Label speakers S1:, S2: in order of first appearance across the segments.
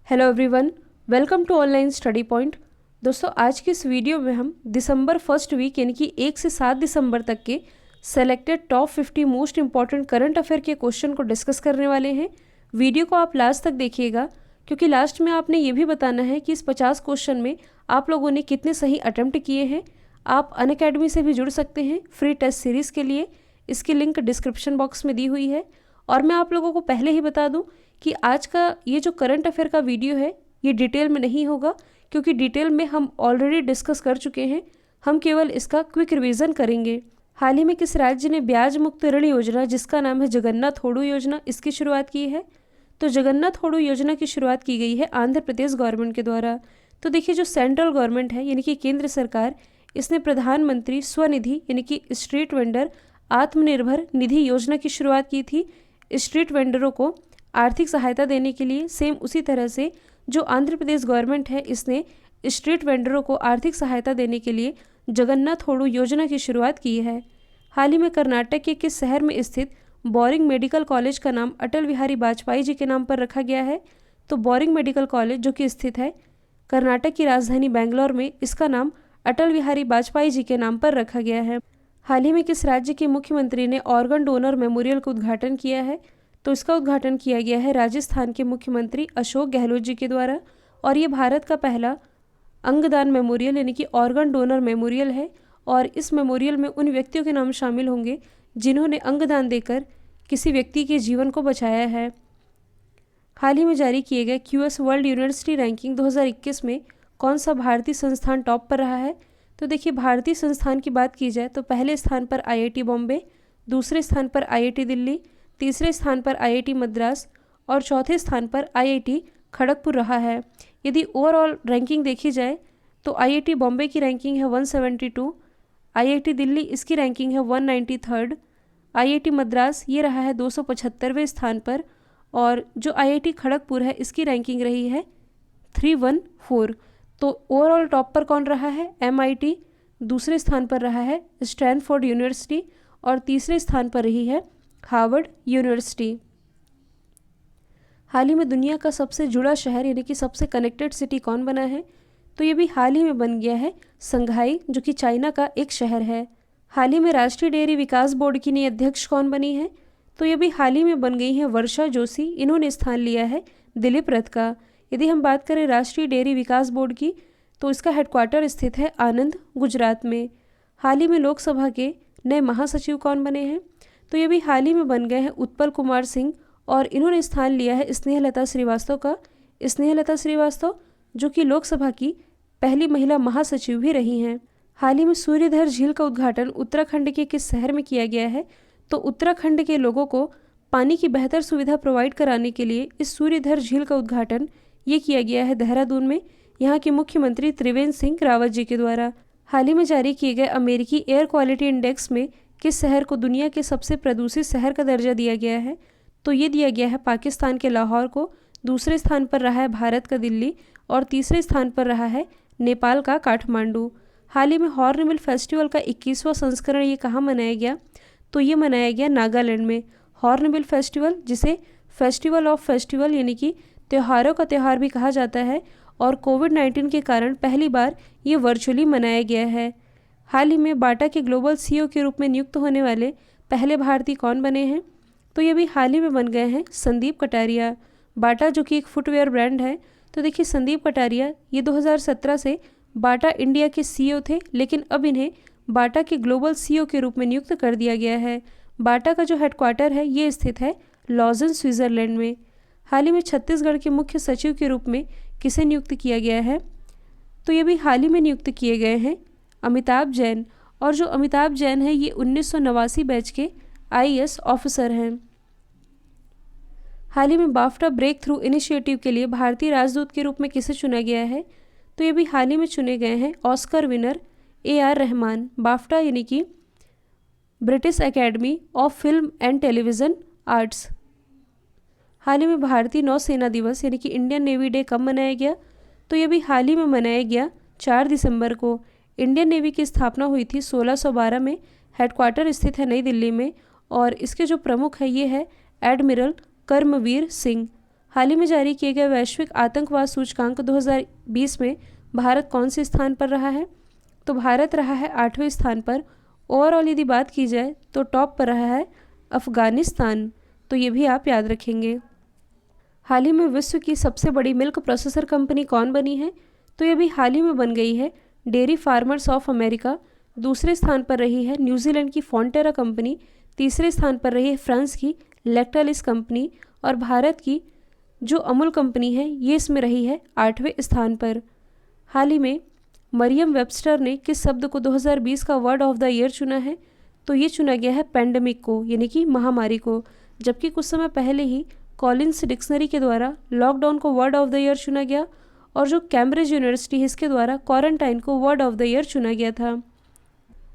S1: Hello everyone, welcome to online study point. दोस्तों, आज की इस वीडियो में हम दिसंबर फर्स्ट वीक यानी कि 1 से 7 दिसंबर तक के selected top 50 most important current affair के क्वेश्चन को डिस्कस करने वाले हैं। वीडियो को आप लास्ट तक देखिएगा, क्योंकि लास्ट में आपने ये भी बताना है कि इस 50 क्वेश्चन में आप लोगों ने कितने सही अटेम्प्ट किए हैं। आप अनअकैडमी से भी जुड़ सकते हैं फ्री टेस्ट सीरीज़ के लिए। इसकी लिंक डिस्क्रिप्शन बॉक्स में दी हुई है। और मैं आप लोगों को पहले ही बता दूं कि आज का ये जो करंट अफेयर का वीडियो है ये डिटेल में नहीं होगा, क्योंकि डिटेल में हम ऑलरेडी डिस्कस कर चुके हैं। हम केवल इसका क्विक रिवीजन करेंगे। हाल ही में किस राज्य ने ब्याज मुक्त ऋण योजना, जिसका नाम है जगन्नाथ होडू योजना, इसकी शुरुआत की है? तो जगन्नाथ होडू योजना की शुरुआत की गई है आंध्र प्रदेश गवर्नमेंट के द्वारा। तो देखिए, जो सेंट्रल गवर्नमेंट है यानी कि केंद्र सरकार, इसने प्रधानमंत्री स्वनिधि यानी कि स्ट्रीट वेंडर आत्मनिर्भर निधि योजना की शुरुआत की थी। स्ट्रीट वेंडरों को आर्थिक सहायता देने के लिए सेम उसी तरह से जो आंध्र प्रदेश गवर्नमेंट है, इसने स्ट्रीट वेंडरों को आर्थिक सहायता देने के लिए जगन्नाथ होडू योजना की शुरुआत की है। हाल ही में कर्नाटक के किस शहर में स्थित बोरिंग मेडिकल कॉलेज का नाम अटल बिहारी वाजपेयी जी के नाम पर रखा गया है? तो बोरिंग मेडिकल कॉलेज जो कि स्थित है कर्नाटक की राजधानी बेंगलोर में, इसका नाम अटल बिहारी वाजपेयी जी के नाम पर रखा गया है। हाल ही में किस राज्य के मुख्यमंत्री ने ऑर्गन डोनर मेमोरियल का उद्घाटन किया है? तो इसका उद्घाटन किया गया है राजस्थान के मुख्यमंत्री अशोक गहलोत जी के द्वारा। और ये भारत का पहला अंगदान मेमोरियल यानी कि ऑर्गन डोनर मेमोरियल है। और इस मेमोरियल में उन व्यक्तियों के नाम शामिल होंगे जिन्होंने अंगदान देकर किसी व्यक्ति के जीवन को बचाया है। हाल ही में जारी किए गए क्यूएस वर्ल्ड यूनिवर्सिटी रैंकिंग 2021 में कौन सा भारतीय संस्थान टॉप पर रहा है? तो देखिए, भारतीय संस्थान की बात की जाए तो पहले स्थान पर आईआईटी बॉम्बे, दूसरे स्थान पर आईआईटी दिल्ली, तीसरे स्थान पर आईआईटी मद्रास और चौथे स्थान पर आईआईटी खड़गपुर रहा है। यदि ओवरऑल रैंकिंग देखी जाए तो आईआईटी बॉम्बे की रैंकिंग है 172, आईआईटी दिल्ली इसकी रैंकिंग है 193, आईआईटी मद्रास ये रहा है 275वें स्थान पर, और जो आईआईटी खड़गपुर है इसकी रैंकिंग रही है 314। तो ओवरऑल टॉप पर कौन रहा है? एमआईटी, दूसरे स्थान पर रहा है स्टैनफोर्ड यूनिवर्सिटी और तीसरे स्थान पर रही है हार्वर्ड यूनिवर्सिटी। हाल ही में दुनिया का सबसे जुड़ा शहर यानी कि सबसे कनेक्टेड सिटी कौन बना है? तो ये भी हाल ही में बन गया है संघाई, जो कि चाइना का एक शहर है। हाल ही में राष्ट्रीय डेयरी विकास बोर्ड की नई अध्यक्ष कौन बनी है? तो ये भी हाल ही में बन गई है वर्षा जोशी। इन्होंने स्थान लिया है दिलीप रथ का। यदि हम बात करें राष्ट्रीय डेयरी विकास बोर्ड की, तो इसका हेडक्वार्टर स्थित है आनंद, गुजरात में। हाल ही में लोकसभा के नए महासचिव कौन बने हैं? तो ये भी हाल ही में बन गए हैं उत्पल कुमार सिंह, और इन्होंने स्थान लिया है स्नेहलता श्रीवास्तव का। स्नेहलता श्रीवास्तव जो कि लोकसभा की पहली महिला महासचिव भी रही हैं। हाल ही में सूर्यधर झील का उद्घाटन उत्तराखंड के किस शहर में किया गया है? तो उत्तराखंड के लोगों को पानी की बेहतर सुविधा प्रोवाइड कराने के लिए इस सूर्यधर झील का उद्घाटन ये किया गया है देहरादून में, यहाँ के मुख्यमंत्री त्रिवेंद्र सिंह रावत जी के द्वारा। हाल ही में जारी किए गए अमेरिकी एयर क्वालिटी इंडेक्स में किस शहर को दुनिया के सबसे प्रदूषित शहर का दर्जा दिया गया है? तो ये दिया गया है पाकिस्तान के लाहौर को। दूसरे स्थान पर रहा है भारत का दिल्ली और तीसरे स्थान पर रहा है नेपाल का काठमांडू। हाल ही में हॉर्नबिल फेस्टिवल का 21वां संस्करण ये कहाँ मनाया गया? तो ये मनाया गया नागालैंड में। हॉर्नबिल फेस्टिवल, जिसे फेस्टिवल ऑफ फेस्टिवल यानी कि त्योहारों का त्यौहार भी कहा जाता है, और कोविड-19 के कारण पहली बार ये वर्चुअली मनाया गया है। हाल ही में बाटा के ग्लोबल सीईओ के रूप में नियुक्त होने वाले पहले भारतीय कौन बने हैं? तो ये भी हाल ही में बन गए हैं संदीप कटारिया। बाटा जो कि एक फुटवेयर ब्रांड है, तो देखिए संदीप कटारिया ये 2017 से बाटा इंडिया के सीईओ थे, लेकिन अब इन्हें बाटा के ग्लोबल सीईओ के रूप में नियुक्त कर दिया गया है। बाटा का जो हेडक्वार्टर है ये स्थित है लॉजन, स्विट्जरलैंड में। हाल ही में छत्तीसगढ़ के मुख्य सचिव के रूप में किसे नियुक्त किया गया है? तो ये भी हाल ही में नियुक्त किए गए हैं अमिताभ जैन। और जो अमिताभ जैन है ये 1989 बैच के आईएएस ऑफिसर हैं। हाल ही में बाफ्टा ब्रेक थ्रू इनिशिएटिव के लिए भारतीय राजदूत के रूप में किसे चुना गया है? तो ये भी हाल ही में चुने गए हैं Oscar winner AR Rahman. BAFTA यानी कि British Academy of Film and Television Arts. हाल ही में भारतीय नौसेना दिवस यानी कि इंडियन नेवी डे कब मनाया गया? तो ये भी हाल ही में मनाया गया 4 दिसंबर को। इंडियन नेवी की स्थापना हुई थी 1612 में। हेडक्वार्टर स्थित है नई दिल्ली में, और इसके जो प्रमुख है ये है एडमिरल कर्मवीर सिंह। हाल ही में जारी किए गए वैश्विक आतंकवाद सूचकांक 2020 में भारत कौन से स्थान पर रहा है? तो भारत रहा है 8वें स्थान पर। ओवरऑल यदि बात की जाए तो टॉप पर रहा है अफगानिस्तान, तो ये भी आप याद रखेंगे। हाल ही में विश्व की सबसे बड़ी मिल्क प्रोसेसर कंपनी कौन बनी है? तो ये भी हाल ही में बन गई है डेयरी फार्मर्स ऑफ अमेरिका। दूसरे स्थान पर रही है न्यूजीलैंड की फॉन्टेरा कंपनी। तीसरे स्थान पर रही है फ्रांस की लैक्टालिस कंपनी। और भारत की जो अमूल कंपनी है ये इसमें रही है 8वें स्थान पर। हाल ही में मरियम वेबस्टर ने किस शब्द को 2020 का वर्ड ऑफ द ईयर चुना है? तो ये चुना गया है पेंडेमिक को, यानी कि महामारी को। जबकि कुछ समय पहले ही कॉलिंस डिक्शनरी के द्वारा लॉकडाउन को वर्ड ऑफ द ईयर चुना गया और जो कैम्ब्रिज यूनिवर्सिटी है इसके द्वारा क्वारंटाइन को वर्ड ऑफ द ईयर चुना गया था।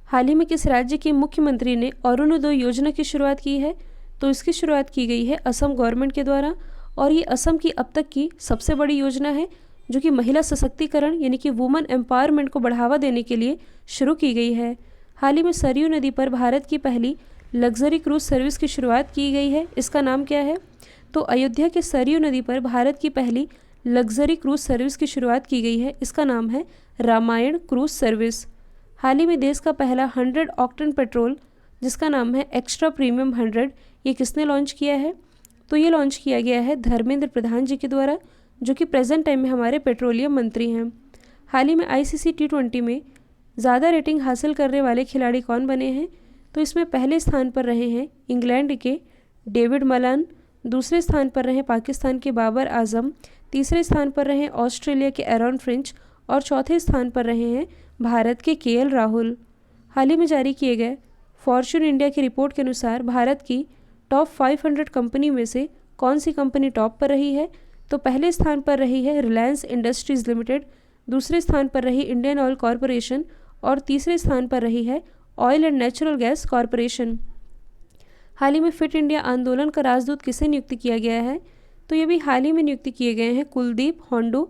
S1: हाल ही में किस राज्य के मुख्यमंत्री ने अरुणोदय योजना की शुरुआत की है? तो इसकी शुरुआत की गई है असम गवर्नमेंट के द्वारा और ये असम की अब तक की सबसे बड़ी योजना है जो कि महिला सशक्तिकरण यानी कि वुमेन एम्पावरमेंट को बढ़ावा देने के लिए शुरू की गई है। हाल ही में सरयू नदी पर भारत की पहली लग्जरी क्रूज सर्विस की शुरुआत की गई है। इसका नाम क्या है? तो अयोध्या के सरयू नदी पर भारत की पहली लग्जरी क्रूज सर्विस की शुरुआत की गई है। इसका नाम है रामायण क्रूज सर्विस। हाल ही में देश का पहला 100 ऑक्टेन पेट्रोल जिसका नाम है एक्स्ट्रा प्रीमियम 100 ये किसने लॉन्च किया है? तो ये लॉन्च किया गया है धर्मेंद्र प्रधान जी के द्वारा, जो कि प्रेजेंट टाइम में हमारे पेट्रोलियम मंत्री हैं। हाल ही में ICC T20 में ज़्यादा रेटिंग हासिल करने वाले खिलाड़ी कौन बने हैं? तो इसमें पहले स्थान पर रहे हैं इंग्लैंड के डेविड मलान। दूसरे स्थान पर रहे पाकिस्तान के बाबर आजम। तीसरे स्थान पर रहे ऑस्ट्रेलिया के एरॉन फिंच और चौथे स्थान पर रहे हैं भारत के KL राहुल। हाल ही में जारी किए गए फॉर्च्यून इंडिया की रिपोर्ट के अनुसार भारत की टॉप 500 कंपनी में से कौन सी कंपनी टॉप पर रही है? तो पहले स्थान पर रही है रिलायंस इंडस्ट्रीज़ लिमिटेड। दूसरे स्थान पर रही इंडियन ऑयल कॉरपोरेशन और तीसरे स्थान पर रही है Oil and Natural Gas Corporation. हाल ही में फिट इंडिया आंदोलन का राजदूत किसे नियुक्त किया गया है? तो ये भी हाल ही में नियुक्त किए गए हैं कुलदीप होंडू।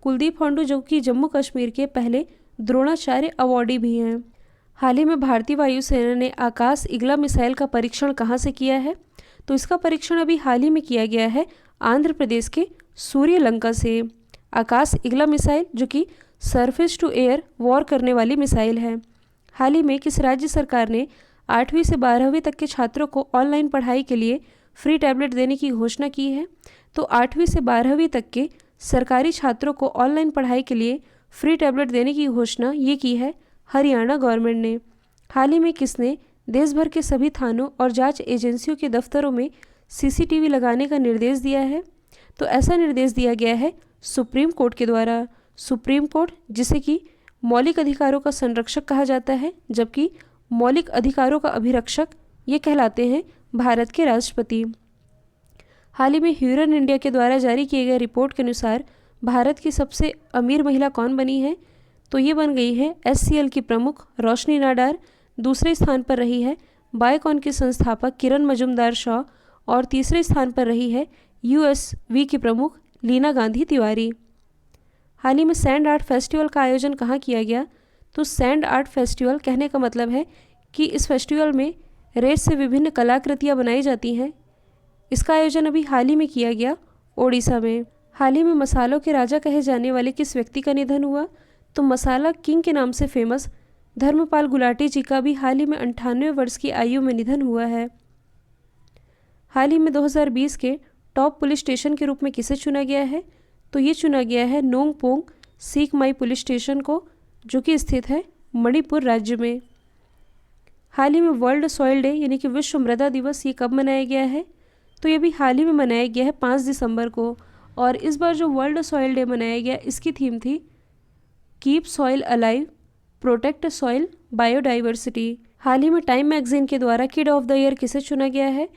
S1: कुलदीप होंडू जो कि जम्मू कश्मीर के पहले द्रोणाचार्य अवॉर्डी भी हैं। हाल ही में भारतीय वायुसेना ने आकाश इगला मिसाइल का परीक्षण कहाँ से किया है? तो इसका परीक्षण अभी हाल ही में किया गया है आंध्र प्रदेश के सूर्यलंका से। आकाश इगला मिसाइल जो कि सरफेस टू एयर वॉर करने वाली मिसाइल है। हाल ही में किस राज्य सरकार ने 8वीं से 12वीं तक के छात्रों को ऑनलाइन पढ़ाई के लिए फ्री टैबलेट देने की घोषणा की है? तो 8वीं से 12वीं तक के सरकारी छात्रों को ऑनलाइन पढ़ाई के लिए फ्री टैबलेट देने की घोषणा ये की है हरियाणा गवर्नमेंट ने। हाल ही में किसने देश भर के सभी थानों और जांच एजेंसियों के दफ्तरों में CCTV लगाने का निर्देश दिया है? तो ऐसा निर्देश दिया गया है सुप्रीम कोर्ट के द्वारा। सुप्रीम कोर्ट जिसे कि मौलिक अधिकारों का संरक्षक कहा जाता है, जबकि मौलिक अधिकारों का अभिरक्षक ये कहलाते हैं भारत के राष्ट्रपति। हाल ही में ह्यूरन इंडिया के द्वारा जारी किए गए रिपोर्ट के अनुसार भारत की सबसे अमीर महिला कौन बनी है? तो ये बन गई है SCL की प्रमुख रोशनी नाडार। दूसरे स्थान पर रही है बायोकॉन की संस्थापक किरण मजुमदार शॉ और तीसरे स्थान पर रही है USB की प्रमुख लीना गांधी तिवारी। हाल ही में सैंड आर्ट फेस्टिवल का आयोजन कहाँ किया गया? तो सैंड आर्ट फेस्टिवल कहने का मतलब है कि इस फेस्टिवल में रेत से विभिन्न कलाकृतियाँ बनाई जाती हैं। इसका आयोजन अभी हाल ही में किया गया ओडिशा में। हाल ही में मसालों के राजा कहे जाने वाले किस व्यक्ति का निधन हुआ? तो मसाला किंग के नाम से फेमस धर्मपाल गुलाटी जी का भी हाल ही में 98 वर्ष की आयु में निधन हुआ है। हाल ही में 2020 के टॉप पुलिस स्टेशन के रूप में किसे चुना गया है? तो ये चुना गया है नोंगपोंग सीक माई पुलिस स्टेशन को, जो कि स्थित है मणिपुर राज्य में। हाल ही में वर्ल्ड सॉइल डे यानी कि विश्व मृदा दिवस ये कब मनाया गया है? तो ये भी हाल ही में मनाया गया है 5 दिसंबर को। और इस बार जो वर्ल्ड सॉइल डे मनाया गया इसकी थीम थी keep soil alive, protect soil biodiversity. हाल ही में टाइम मैगजीन के द्वारा किड ऑफ द ईयर किसे चुना गया है?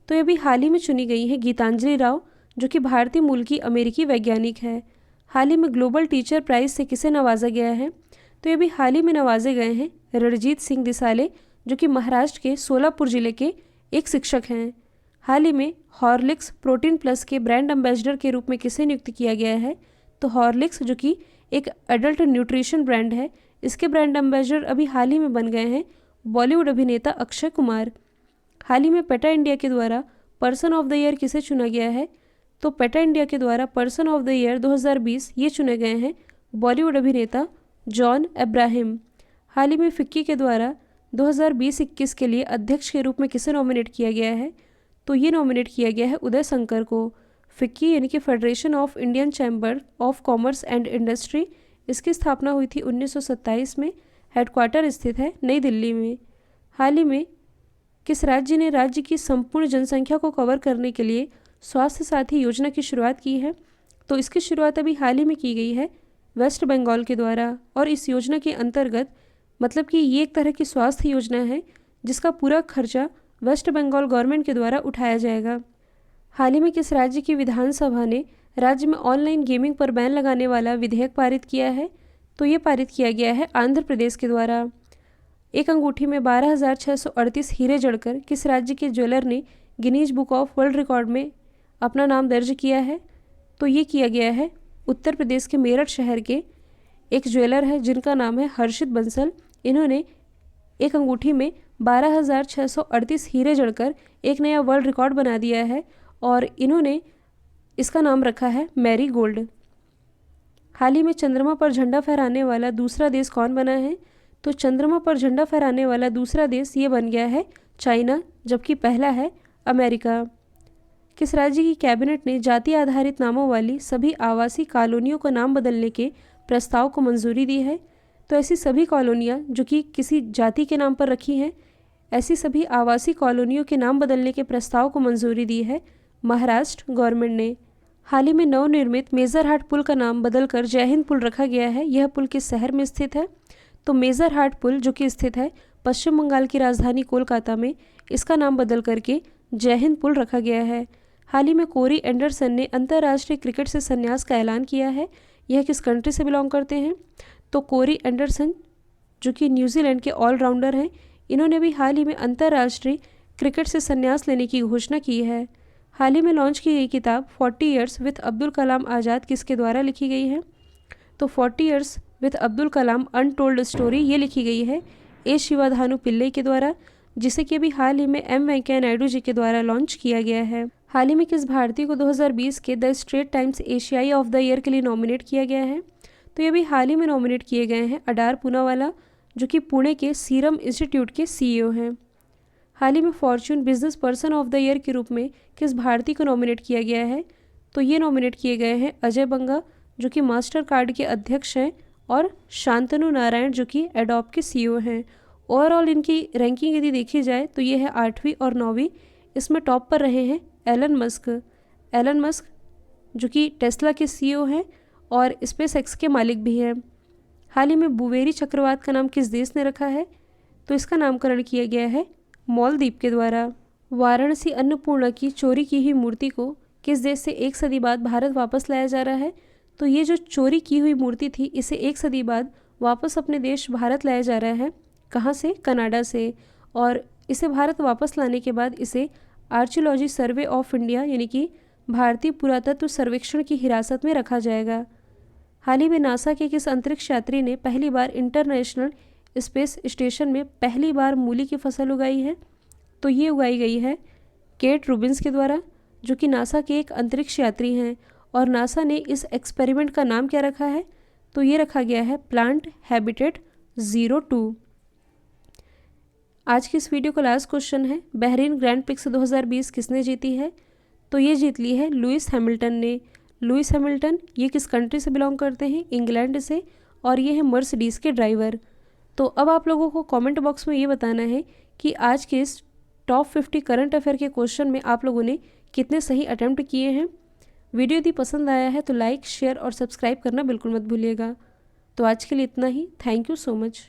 S1: तो ये भी हाल ही में चुनी गई है गीतांजलि राव, जो कि भारतीय मूल की अमेरिकी वैज्ञानिक है। हाल ही में ग्लोबल टीचर प्राइज़ से किसे नवाजा गया है? तो ये भी हाल ही में नवाजे गए हैं रणजीत सिंह दिसाले, जो कि महाराष्ट्र के सोलापुर जिले के एक शिक्षक हैं। हाल ही में हॉर्लिक्स प्रोटीन प्लस के ब्रांड एम्बेसडर के रूप में किसे नियुक्त किया गया है? तो हॉर्लिक्स जो कि एक एडल्ट न्यूट्रिशन ब्रांड है, इसके ब्रांड एम्बेसडर अभी हाल ही में बन गए हैं बॉलीवुड अभिनेता अक्षय कुमार। हाल ही में पेटा इंडिया के द्वारा पर्सन ऑफ द ईयर किसे चुना गया है? तो पेटा इंडिया के द्वारा पर्सन ऑफ द ईयर 2020 ये चुने गए हैं बॉलीवुड अभिनेता जॉन अब्राहम। हाल ही में फिक्की के द्वारा 2020-21 के लिए अध्यक्ष के रूप में किसे नॉमिनेट किया गया है? तो ये नॉमिनेट किया गया है उदय शंकर को। फिक्की यानी कि federation of Indian chamber of commerce and industry, इसकी स्थापना हुई थी 1927 में। हेडक्वार्टर स्थित है नई दिल्ली में। हाल ही में किस राज्य ने राज्य की संपूर्ण जनसंख्या को कवर करने के लिए स्वास्थ्य साथी योजना की शुरुआत की है? तो इसकी शुरुआत अभी हाल ही में की गई है वेस्ट बंगाल के द्वारा। और इस योजना के अंतर्गत मतलब कि ये एक तरह की स्वास्थ्य योजना है जिसका पूरा खर्चा वेस्ट बंगाल गवर्नमेंट के द्वारा उठाया जाएगा। हाल ही में किस राज्य की विधानसभा ने राज्य में ऑनलाइन गेमिंग पर बैन लगाने वाला विधेयक पारित किया है? तो ये पारित किया गया है आंध्र प्रदेश के द्वारा। एक अंगूठी में 12,638 हीरे जड़कर किस राज्य के ज्वेलर ने Guinness book of world record में अपना नाम दर्ज किया है? तो ये किया गया है उत्तर प्रदेश के मेरठ शहर के एक ज्वेलर है जिनका नाम है हर्षित बंसल। इन्होंने एक अंगूठी में 12,638 हीरे जड़कर एक नया वर्ल्ड रिकॉर्ड बना दिया है और इन्होंने इसका नाम रखा है मैरी गोल्ड। हाल ही में चंद्रमा पर झंडा फहराने वाला दूसरा देश कौन बना है? तो चंद्रमा पर झंडा फहराने वाला दूसरा देश ये बन गया है चाइना, जबकि पहला है अमेरिका। किस राज्य की कैबिनेट ने जाति आधारित नामों वाली सभी आवासीय कॉलोनियों का नाम बदलने के प्रस्ताव को मंजूरी दी है? तो ऐसी सभी कॉलोनियाँ जो कि किसी जाति के नाम पर रखी हैं, ऐसी सभी आवासीय कॉलोनियों के नाम बदलने के प्रस्ताव को मंजूरी दी है महाराष्ट्र गवर्नमेंट ने। हाल ही में नवनिर्मित मेजरहाट पुल का नाम बदलकर जय हिंद पुल रखा गया है। यह पुल किस शहर में स्थित है? तो मेजरहाट पुल जो कि स्थित है पश्चिम बंगाल की राजधानी कोलकाता में, इसका नाम बदल करके जय हिंद पुल रखा गया है। हाल ही में कोरी एंडरसन ने अंतर्राष्ट्रीय क्रिकेट से संन्यास का ऐलान किया है। यह किस कंट्री से बिलोंग करते हैं? तो कोरी एंडरसन जो कि न्यूजीलैंड के ऑलराउंडर हैं, इन्होंने भी हाल ही में अंतर्राष्ट्रीय क्रिकेट से संन्यास लेने की घोषणा की है। हाल ही में लॉन्च की गई किताब 40 ईयर्स विद अब्दुल कलाम आज़ाद किसके द्वारा लिखी गई है? तो 40 years with Abdul Kalam untold story ये लिखी गई है ए शिवाधानु पिल्ले के द्वारा, जिसे कि अभी हाल ही में एम वेंकैया नायडू जी के द्वारा लॉन्च किया गया है। हाल ही में किस भारतीय को 2020 के द स्ट्रेट टाइम्स एशियाई ऑफ द ईयर के लिए नॉमिनेट किया गया है? तो ये भी हाल ही में नॉमिनेट किए गए हैं अडार पूनावाला, जो कि पुणे के सीरम इंस्टीट्यूट के CEO हैं। हाल ही में Fortune business person of the year के रूप में किस भारतीय को नॉमिनेट किया गया है? तो ये नॉमिनेट किए गए हैं अजय बंगा, जो कि मास्टर कार्ड के अध्यक्ष हैं, और शांतनु नारायण जो कि एडोब के CEO हैं। ओवरऑल इनकी रैंकिंग यदि देखी जाए तो ये है 8वीं और 9वीं। इसमें टॉप पर रहे हैं एलन मस्क जो कि टेस्ला के CEO हैं और स्पेसएक्स के मालिक भी हैं। हाल ही में बुवेरी चक्रवात का नाम किस देश ने रखा है? तो इसका नामकरण किया गया है मालदीव के द्वारा। वाराणसी अन्नपूर्णा की चोरी की हुई मूर्ति को किस देश से 1 सदी बाद भारत वापस लाया जा रहा है? तो ये जो चोरी की हुई मूर्ति थी, इसे 1 सदी बाद वापस अपने देश भारत लाया जा रहा है। कहाँ से? कनाडा से। और इसे भारत वापस लाने के बाद इसे आर्कियोलॉजी सर्वे ऑफ इंडिया यानी कि भारतीय पुरातत्व सर्वेक्षण की हिरासत में रखा जाएगा। हाल ही में नासा के किस अंतरिक्ष यात्री ने पहली बार इंटरनेशनल स्पेस स्टेशन में पहली बार मूली की फसल उगाई है? तो ये उगाई गई है केट रूबिन्स के द्वारा, जो कि नासा के एक अंतरिक्ष यात्री हैं। और नासा ने इस एक्सपेरिमेंट का नाम क्या रखा है? तो ये रखा गया है प्लांट हैबिटेट 02। आज की इस वीडियो का लास्ट क्वेश्चन है, बहरीन ग्रैंड प्रिक्स 2020 किसने जीती है? तो ये जीत ली है लुइस हैमिल्टन ने। लुइस हैमिल्टन ये किस कंट्री से बिलोंग करते हैं? इंग्लैंड से। और ये है मर्सिडीज़ के ड्राइवर। तो अब आप लोगों को कमेंट बॉक्स में ये बताना है कि आज के इस टॉप 50 करंट अफेयर के क्वेश्चन में आप लोगों ने कितने सही अटेम्प्ट किए हैं। वीडियो यदि पसंद आया है तो लाइक, शेयर और सब्सक्राइब करना बिल्कुल मत भूलिएगा। तो आज के लिए इतना ही। Thank you so much.